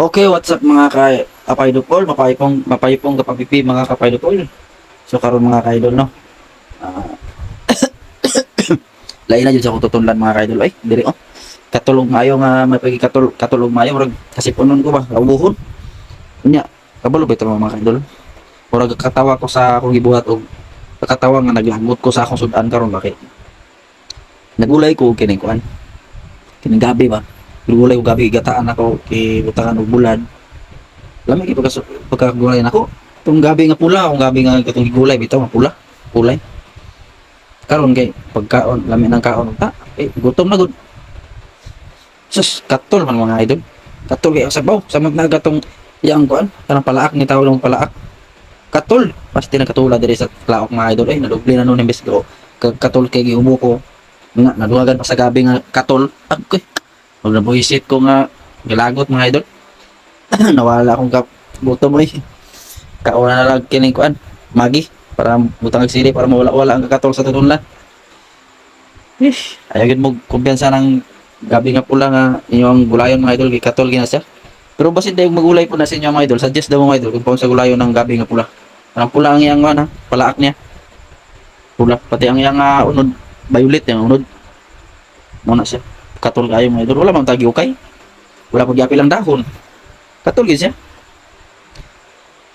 Okay, what's up mga kapaydopol, mapaypong kapapipi mga kapaydopol. So karon mga kaidol no. Ah, lain na jud sa akong tutulan mga kaidol ay diri oh. Katulog maayo nga may katulog maayo murag kasi punon ko ba ubuhon. Unya, kabalo ba ito mga kaidol? Murag katawa ko sa akong gibuhat og katawa nga naglagot ko sa akong sudan karon bakit. Nagulay ko og kining kuan. Kining gabi ba? Nagulay ko gabi gataan ako kay butangan og bulad. Lami kay pagkagulay nako. Itong gabi nga pula, akong gabi nga katong gulay bitaw nga pula, kulay. Karon kay pagkaon, lami ng kaon ta. Gutom na gud. Sus, katol man mga idol. Katol kay sabaw, samot na gatong iyang kuan, kanang palaak ni tawag lang palaak. Katol, pasti na katula diri sa laok mga idol ay nadubli na nun imbes ko. Katol kay giubo ko. Nga naduwagan pa sa gabi nga katol. Agkoy. Wag na buhisit ko nga gilagot mga idol. Nawala akong gutom ay. Kauna na lang kining kuan, magi para butang sili para mawala-wala ang kakatol sa tunlan. Ayaw gid mo kumpiyansa ng gabi nga pula nga inyong gulayon mga idol kay katol gina siya. Pero basin daw magulay po na sa inyo mga idol, suggest daw mga idol kung paano sa gulayon ng gabi nga pula. Ang pula ang iyang ano, palaak niya. Pula pati ang iyang unod, violet yang unod. Mo na siya. Katol kayo mga idol, wala man tagi ukay. Wala pag yapil ang dahon. Katol gid siya.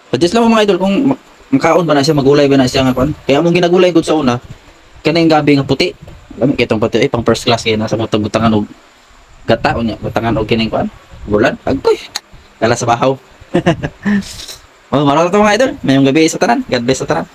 Suggest lang mo mga idol kung makaon ba na siya, magulay ba na siya nga kuan. Kaya among ginagulay gud sa una, kanang gabi nga puti. Lami kay itong puti ay pang first class kay nasa motong butangan og gata unya, butangan og kining kuan. Bulan, agkoy. Kala sa bahaw. Oh, maraming mga idol. Mayong gabi sa tanan. God bless sa tanan.